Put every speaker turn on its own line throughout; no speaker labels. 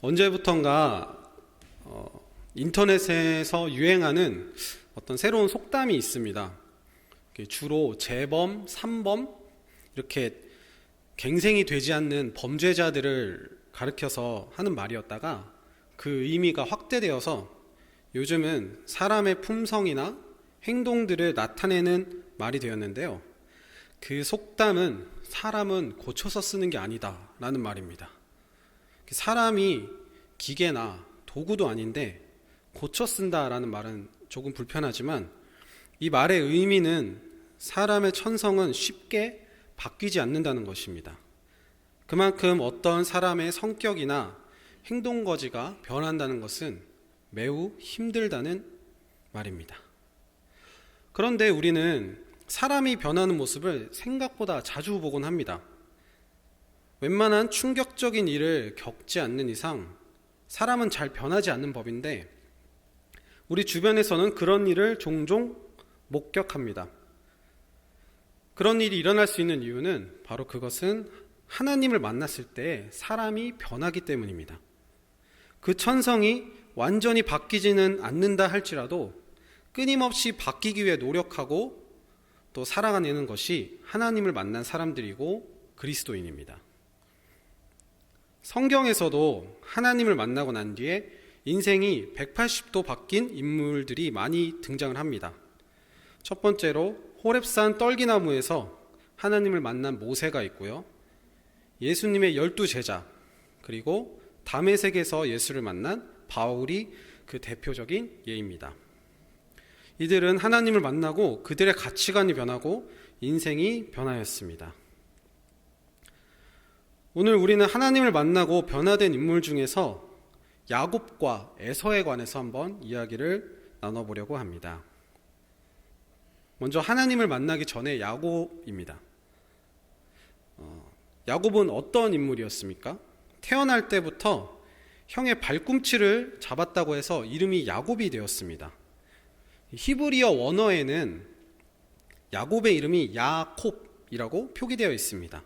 언제부턴가 인터넷에서 유행하는 어떤 새로운 속담이 있습니다. 주로 재범, 삼범 이렇게 갱생이 되지 않는 범죄자들을 가리켜서 하는 말이었다가 그 의미가 확대되어서 요즘은 사람의 품성이나 행동들을 나타내는 말이 되었는데요. 그 속담은 사람은 고쳐서 쓰는 게 아니다 라는 말입니다. 사람이 기계나 도구도 아닌데 고쳐 쓴다라는 말은 조금 불편하지만 이 말의 의미는 사람의 천성은 쉽게 바뀌지 않는다는 것입니다. 그만큼 어떤 사람의 성격이나 행동거지가 변한다는 것은 매우 힘들다는 말입니다. 그런데 우리는 사람이 변하는 모습을 생각보다 자주 보곤 합니다. 웬만한 충격적인 일을 겪지 않는 이상 사람은 잘 변하지 않는 법인데 우리 주변에서는 그런 일을 종종 목격합니다. 그런 일이 일어날 수 있는 이유는 바로 그것은 하나님을 만났을 때 사람이 변하기 때문입니다. 그 천성이 완전히 바뀌지는 않는다 할지라도 끊임없이 바뀌기 위해 노력하고 또 살아가는 것이 하나님을 만난 사람들이고 그리스도인입니다. 성경에서도 하나님을 만나고 난 뒤에 인생이 180도 바뀐 인물들이 많이 등장을 합니다. 첫 번째로 호렙산 떨기나무에서 하나님을 만난 모세가 있고요. 예수님의 12제자 그리고 다메섹에서 예수를 만난 바울이 그 대표적인 예입니다. 이들은 하나님을 만나고 그들의 가치관이 변하고 인생이 변하였습니다. 오늘 우리는 하나님을 만나고 변화된 인물 중에서 야곱과 에서에 관해서 한번 이야기를 나눠보려고 합니다. 먼저 하나님을 만나기 전에 야곱입니다. 야곱은 어떤 인물이었습니까? 태어날 때부터 형의 발꿈치를 잡았다고 해서 이름이 야곱이 되었습니다. 히브리어 원어에는 야곱의 이름이 야콥이라고 표기되어 있습니다.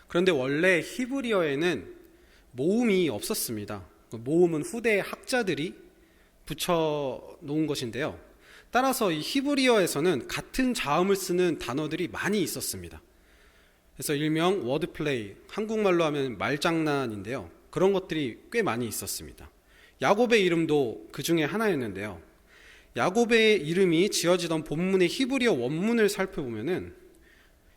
그런데 원래 히브리어에는 모음이 없었습니다. 모음은 후대 학자들이 붙여놓은 것인데요. 따라서 이 히브리어에서는 같은 자음을 쓰는 단어들이 많이 있었습니다. 그래서 일명 워드플레이, 한국말로 하면 말장난인데요. 그런 것들이 꽤 많이 있었습니다. 야곱의 이름도 그 중에 하나였는데요. 야곱의 이름이 지어지던 본문의 히브리어 원문을 살펴보면은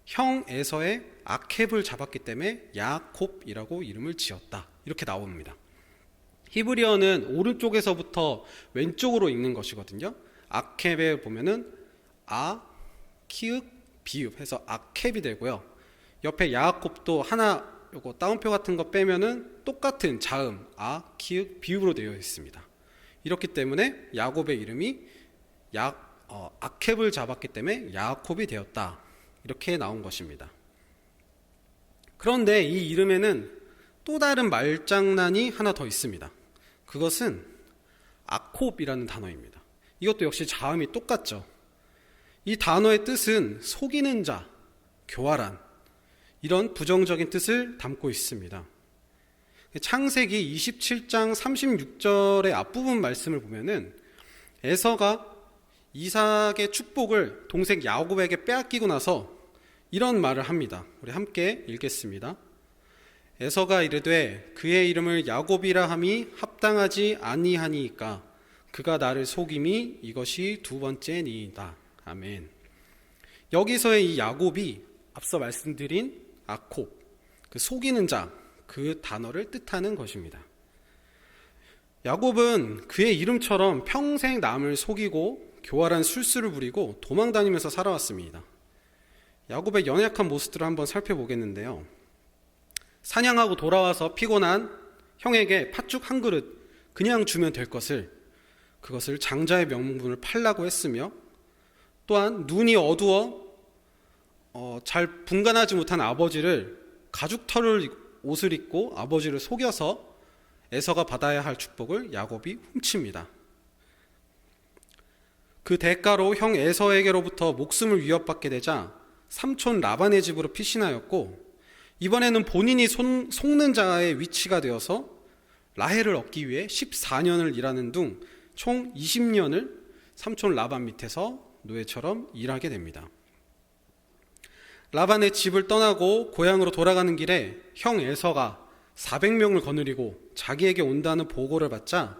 형 에서의 아켑을 잡았기 때문에 야콥이라고 이름을 지었다 이렇게 나옵니다. 히브리어는 오른쪽에서부터 왼쪽으로 읽는 것이거든요. 아켑에 보면은 아, 키읔, 비읍 해서 아켑이 되고요. 옆에 야콥도 하나 요거 따옴표 같은 거 빼면은 똑같은 자음 아, 키읔, 비읍으로 되어 있습니다. 이렇기 때문에 야곱의 이름이 아켑을 잡았기 때문에 야콥이 되었다 이렇게 나온 것입니다. 그런데 이 이름에는 또 다른 말장난이 하나 더 있습니다. 그것은 아콥이라는 단어입니다. 이것도 역시 자음이 똑같죠. 이 단어의 뜻은 속이는 자, 교활한 이런 부정적인 뜻을 담고 있습니다. 창세기 27장 36절의 앞부분 말씀을 보면은 에서가 이삭의 축복을 동생 야곱에게 빼앗기고 나서 이런 말을 합니다. 우리 함께 읽겠습니다. 에서가 이르되 그의 이름을 야곱이라 함이 합당하지 아니하니이까 그가 나를 속임이 이것이 두 번째니이다. 아멘. 여기서의 이 야곱이 앞서 말씀드린 아콥, 그 속이는 자, 그 단어를 뜻하는 것입니다. 야곱은 그의 이름처럼 평생 남을 속이고 교활한 술수를 부리고 도망다니면서 살아왔습니다. 야곱의 연약한 모습들을 한번 살펴보겠는데요. 사냥하고 돌아와서 피곤한 형에게 팥죽 한 그릇 그냥 주면 될 것을 그것을 장자의 명분을 팔라고 했으며 또한 눈이 어두워 잘 분간하지 못한 아버지를 가죽 털을 옷을 입고 아버지를 속여서 에서가 받아야 할 축복을 야곱이 훔칩니다. 그 대가로 형 에서에게로부터 목숨을 위협받게 되자 삼촌 라반의 집으로 피신하였고 이번에는 본인이 속는 자의 위치가 되어서 라헬을 얻기 위해 14년을 일하는 둥 총 20년을 삼촌 라반 밑에서 노예처럼 일하게 됩니다. 라반의 집을 떠나고 고향으로 돌아가는 길에 형 에서가 400명을 거느리고 자기에게 온다는 보고를 받자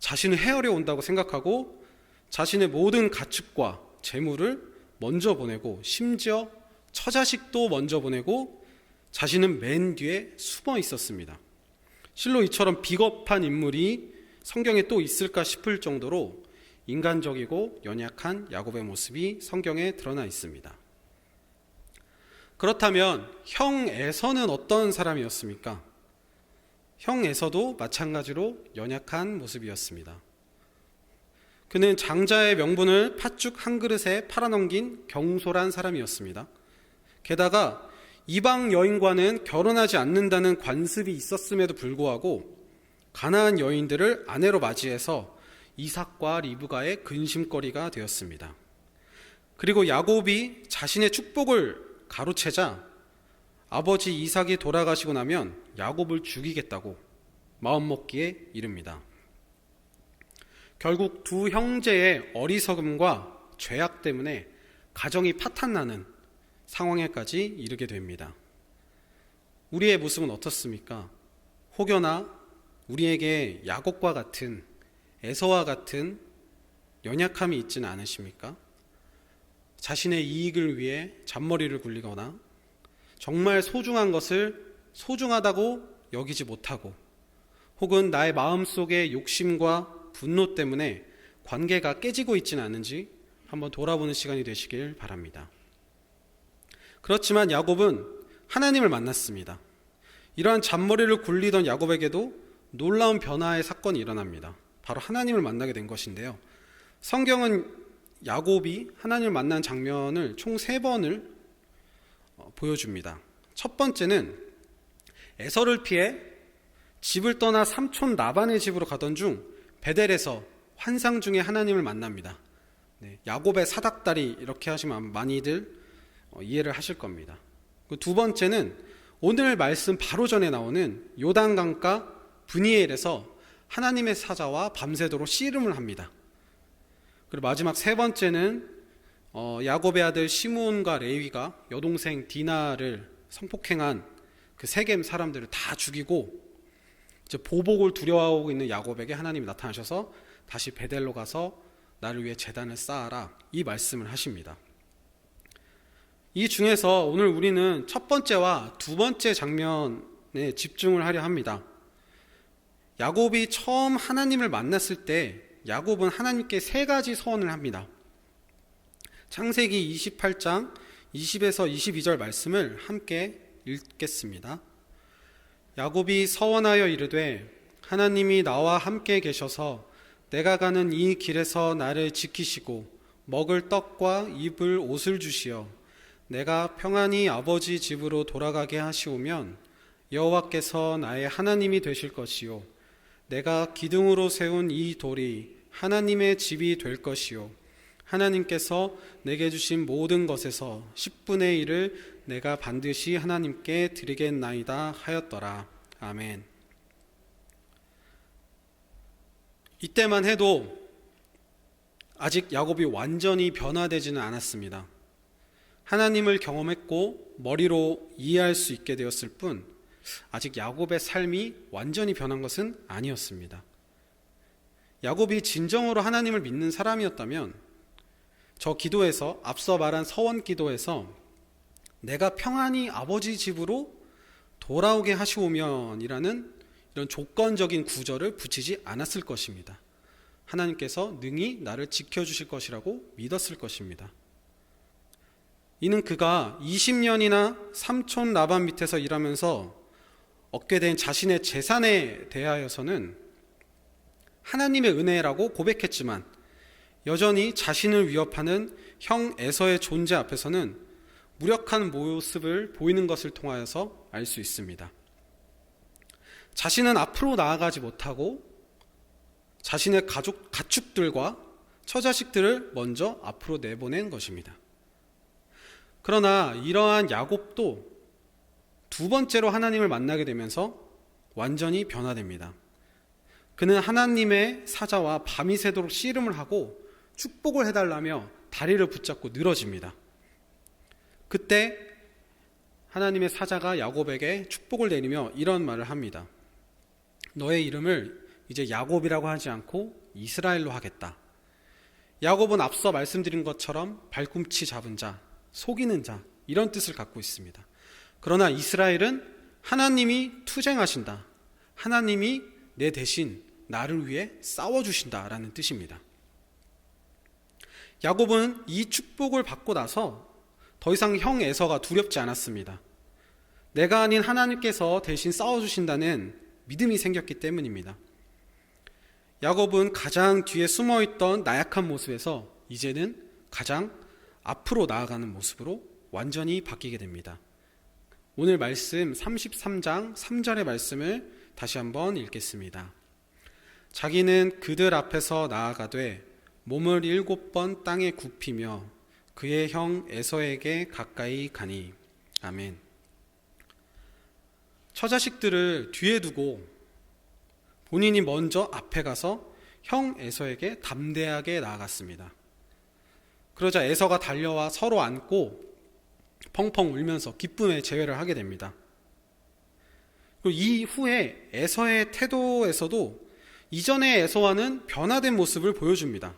자신을 헤아려 온다고 생각하고 자신의 모든 가축과 재물을 먼저 보내고 심지어 처자식도 먼저 보내고 자신은 맨 뒤에 숨어 있었습니다. 실로 이처럼 비겁한 인물이 성경에 또 있을까 싶을 정도로 인간적이고 연약한 야곱의 모습이 성경에 드러나 있습니다. 그렇다면 형 에서는 어떤 사람이었습니까? 형 에서도 마찬가지로 연약한 모습이었습니다. 그는 장자의 명분을 팥죽 한 그릇에 팔아넘긴 경솔한 사람이었습니다. 게다가 이방 여인과는 결혼하지 않는다는 관습이 있었음에도 불구하고 가나안 여인들을 아내로 맞이해서 이삭과 리브가의 근심거리가 되었습니다. 그리고 야곱이 자신의 축복을 가로채자 아버지 이삭이 돌아가시고 나면 야곱을 죽이겠다고 마음먹기에 이릅니다. 결국 두 형제의 어리석음과 죄악 때문에 가정이 파탄나는 상황에까지 이르게 됩니다. 우리의 모습은 어떻습니까? 혹여나 우리에게 야곱과 같은, 에서와 같은 연약함이 있지는 않으십니까? 자신의 이익을 위해 잔머리를 굴리거나 정말 소중한 것을 소중하다고 여기지 못하고 혹은 나의 마음속의 욕심과 분노 때문에 관계가 깨지고 있지는 않은지 한번 돌아보는 시간이 되시길 바랍니다. 그렇지만 야곱은 하나님을 만났습니다. 이러한 잔머리를 굴리던 야곱에게도 놀라운 변화의 사건이 일어납니다. 바로 하나님을 만나게 된 것인데요. 성경은 야곱이 하나님을 만난 장면을 총 3번을 보여줍니다. 첫 번째는 에서를 피해 집을 떠나 삼촌 라반의 집으로 가던 중 베델에서 환상 중에 하나님을 만납니다. 야곱의 사닥다리 이렇게 하시면 많이들 이해를 하실 겁니다. 두 번째는 오늘 말씀 바로 전에 나오는 요단강가 브니엘에서 하나님의 사자와 밤새도록 씨름을 합니다. 그리고 마지막 3번째는 야곱의 아들 시므온과 레위가 여동생 디나를 성폭행한 그 세겜 사람들을 다 죽이고 이제 보복을 두려워하고 있는 야곱에게 하나님이 나타나셔서 다시 베델로 가서 나를 위해 제단을 쌓아라 이 말씀을 하십니다. 이 중에서 오늘 우리는 첫 번째와 두 번째 장면에 집중을 하려 합니다. 야곱이 처음 하나님을 만났을 때 야곱은 하나님께 3가지 서원을 합니다. 창세기 28장 20에서 22절 말씀을 함께 읽겠습니다. 야곱이 서원하여 이르되 하나님이 나와 함께 계셔서 내가 가는 이 길에서 나를 지키시고 먹을 떡과 입을 옷을 주시어 내가 평안히 아버지 집으로 돌아가게 하시오면 여호와께서 나의 하나님이 되실 것이요 내가 기둥으로 세운 이 돌이 하나님의 집이 될 것이요 하나님께서 내게 주신 모든 것에서 10분의 1을 내가 반드시 하나님께 드리겠나이다 하였더라. 아멘. 이때만 해도 아직 야곱이 완전히 변화되지는 않았습니다. 하나님을 경험했고 머리로 이해할 수 있게 되었을 뿐 아직 야곱의 삶이 완전히 변한 것은 아니었습니다. 야곱이 진정으로 하나님을 믿는 사람이었다면 저 기도에서 앞서 말한 서원 기도에서 내가 평안히 아버지 집으로 돌아오게 하시오면이라는 이런 조건적인 구절을 붙이지 않았을 것입니다. 하나님께서 능히 나를 지켜주실 것이라고 믿었을 것입니다. 이는 그가 20년이나 삼촌 라반 밑에서 일하면서 얻게 된 자신의 재산에 대하여서는 하나님의 은혜라고 고백했지만 여전히 자신을 위협하는 형 에서의 존재 앞에서는 무력한 모습을 보이는 것을 통하여서 알 수 있습니다. 자신은 앞으로 나아가지 못하고 자신의 가축들과 처자식들을 먼저 앞으로 내보낸 것입니다. 그러나 이러한 야곱도 두 번째로 하나님을 만나게 되면서 완전히 변화됩니다. 그는 하나님의 사자와 밤이 새도록 씨름을 하고 축복을 해달라며 다리를 붙잡고 늘어집니다. 그때 하나님의 사자가 야곱에게 축복을 내리며 이런 말을 합니다. 너의 이름을 이제 야곱이라고 하지 않고 이스라엘로 하겠다. 야곱은 앞서 말씀드린 것처럼 발꿈치 잡은 자, 속이는 자, 이런 뜻을 갖고 있습니다. 그러나 이스라엘은 하나님이 투쟁하신다. 하나님이 내 대신 나를 위해 싸워주신다라는 뜻입니다. 야곱은 이 축복을 받고 나서 더 이상 형 에서가 두렵지 않았습니다. 내가 아닌 하나님께서 대신 싸워주신다는 믿음이 생겼기 때문입니다. 야곱은 가장 뒤에 숨어있던 나약한 모습에서 이제는 가장 앞으로 나아가는 모습으로 완전히 바뀌게 됩니다. 오늘 말씀 33장 3절의 말씀을 다시 한번 읽겠습니다. 자기는 그들 앞에서 나아가되 몸을 7번 땅에 굽히며 그의 형 에서에게 가까이 가니. 아멘. 처자식들을 뒤에 두고 본인이 먼저 앞에 가서 형 에서에게 담대하게 나아갔습니다. 그러자 에서가 달려와 서로 안고 펑펑 울면서 기쁨의 제외를 하게 됩니다. 그리고 이후에 에서의 태도에서도 이전의 에서와는 변화된 모습을 보여줍니다.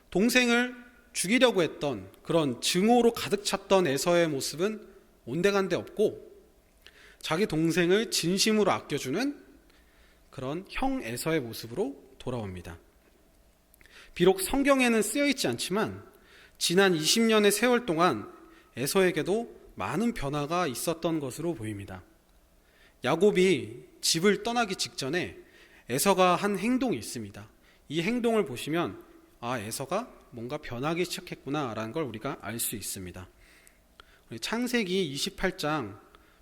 동생을 죽이려고 했던 그런 증오로 가득 찼던 에서의 모습은 온데간데 없고 자기 동생을 진심으로 아껴주는 그런 형 에서의 모습으로 돌아옵니다. 비록 성경에는 쓰여있지 않지만 지난 20년의 세월 동안 에서에게도 많은 변화가 있었던 것으로 보입니다. 야곱이 집을 떠나기 직전에 에서가 한 행동이 있습니다. 이 행동을 보시면 에서가 뭔가 변하기 시작했구나 라는 걸 우리가 알 수 있습니다. 창세기 28장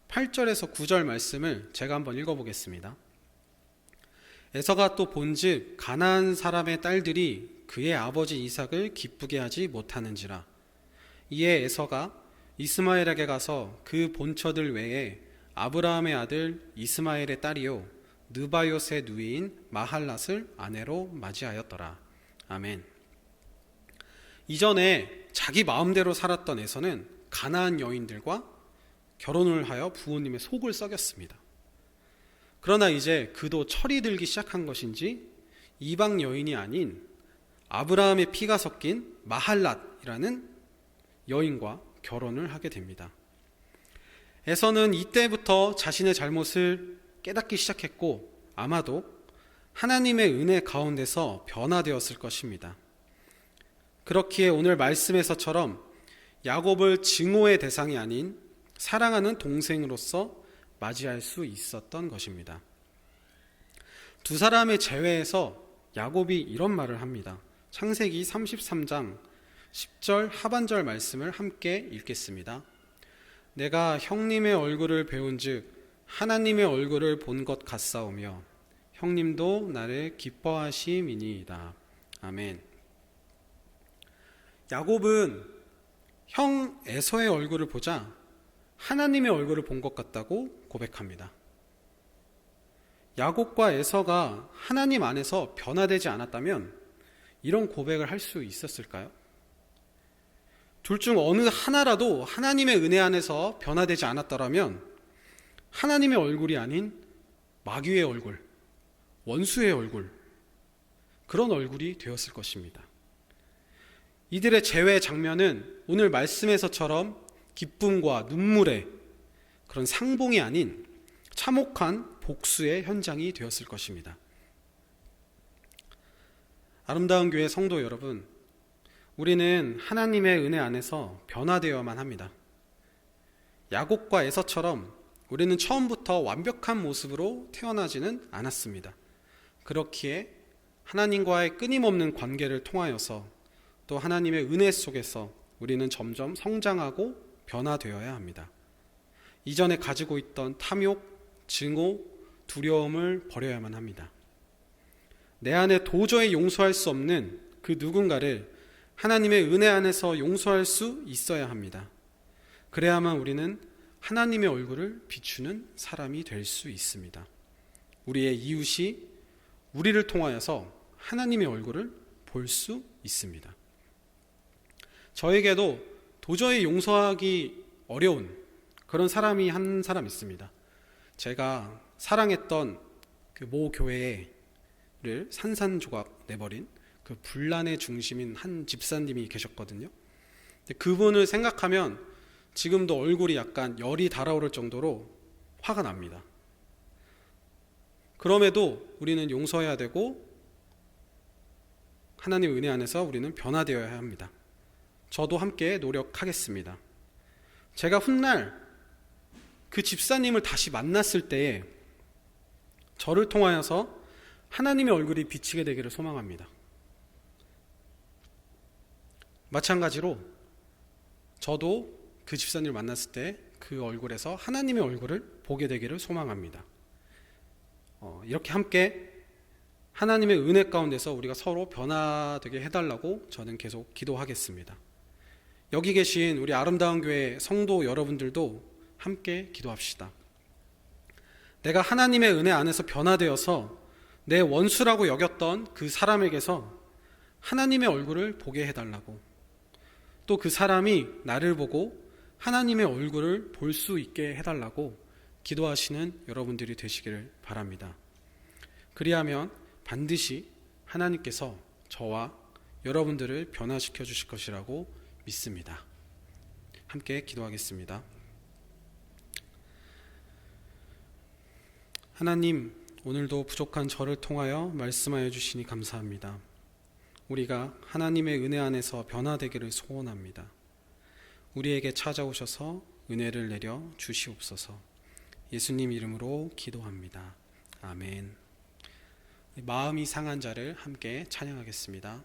8절에서 9절 말씀을 제가 한번 읽어보겠습니다. 에서가 또 본즉 가나안 사람의 딸들이 그의 아버지 이삭을 기쁘게 하지 못하는지라. 이에 에서가 이스마엘에게 가서 그 본처들 외에 아브라함의 아들 이스마엘의 딸이요 느바요의 누이인 마할랏을 아내로 맞이하였더라. 아멘. 이전에 자기 마음대로 살았던 에서는 가나안 여인들과 결혼을 하여 부모님의 속을 썩였습니다. 그러나 이제 그도 철이 들기 시작한 것인지 이방 여인이 아닌 아브라함의 피가 섞인 마할랏이라는 여인과 결혼을 하게 됩니다. 에서는 이때부터 자신의 잘못을 깨닫기 시작했고 아마도 하나님의 은혜 가운데서 변화되었을 것입니다. 그렇기에 오늘 말씀에서처럼 야곱을 증오의 대상이 아닌 사랑하는 동생으로서 맞이할 수 있었던 것입니다. 두 사람의 재회에서 야곱이 이런 말을 합니다. 창세기 33장 10절 하반절 말씀을 함께 읽겠습니다. 내가 형님의 얼굴을 배운즉 하나님의 얼굴을 본 것 같사오며 형님도 나를 기뻐하심이니이다. 아멘. 야곱은 형 에서의 얼굴을 보자 하나님의 얼굴을 본 것 같다고 고백합니다. 야곱과 에서가 하나님 안에서 변화되지 않았다면 이런 고백을 할 수 있었을까요? 둘 중 어느 하나라도 하나님의 은혜 안에서 변화되지 않았더라면 하나님의 얼굴이 아닌 마귀의 얼굴, 원수의 얼굴, 그런 얼굴이 되었을 것입니다. 이들의 재회 장면은 오늘 말씀에서처럼 기쁨과 눈물의 그런 상봉이 아닌 참혹한 복수의 현장이 되었을 것입니다. 아름다운 교회 성도 여러분, 우리는 하나님의 은혜 안에서 변화되어야만 합니다. 야곱과 에서처럼 우리는 처음부터 완벽한 모습으로 태어나지는 않았습니다. 그렇기에 하나님과의 끊임없는 관계를 통하여서 또 하나님의 은혜 속에서 우리는 점점 성장하고 변화되어야 합니다. 이전에 가지고 있던 탐욕, 증오, 두려움을 버려야만 합니다. 내 안에 도저히 용서할 수 없는 그 누군가를 하나님의 은혜 안에서 용서할 수 있어야 합니다. 그래야만 우리는 하나님의 얼굴을 비추는 사람이 될 수 있습니다. 우리의 이웃이 우리를 통하여서 하나님의 얼굴을 볼 수 있습니다. 저에게도 도저히 용서하기 어려운 그런 사람이 한 사람 있습니다. 제가 사랑했던 그 모 교회를 산산조각 내버린 그 분란의 중심인 한 집사님이 계셨거든요. 그분을 생각하면 지금도 얼굴이 약간 열이 달아오를 정도로 화가 납니다. 그럼에도 우리는 용서해야 되고 하나님의 은혜 안에서 우리는 변화되어야 합니다. 저도 함께 노력하겠습니다. 제가 훗날 그 집사님을 다시 만났을 때에 저를 통하여서 하나님의 얼굴이 비치게 되기를 소망합니다. 마찬가지로 저도 그 집사님을 만났을 때 그 얼굴에서 하나님의 얼굴을 보게 되기를 소망합니다. 이렇게 함께 하나님의 은혜 가운데서 우리가 서로 변화되게 해달라고 저는 계속 기도하겠습니다. 여기 계신 우리 아름다운 교회 성도 여러분들도 함께 기도합시다. 내가 하나님의 은혜 안에서 변화되어서 내 원수라고 여겼던 그 사람에게서 하나님의 얼굴을 보게 해달라고, 또 그 사람이 나를 보고 하나님의 얼굴을 볼 수 있게 해달라고 기도하시는 여러분들이 되시기를 바랍니다. 그리하면 반드시 하나님께서 저와 여러분들을 변화시켜 주실 것이라고 믿습니다. 함께 기도하겠습니다. 하나님, 오늘도 부족한 저를 통하여 말씀하여 주시니 감사합니다. 우리가 하나님의 은혜 안에서 변화되기를 소원합니다. 우리에게 찾아오셔서 은혜를 내려 주시옵소서. 예수님 이름으로 기도합니다. 아멘. 마음이 상한 자를 함께 찬양하겠습니다.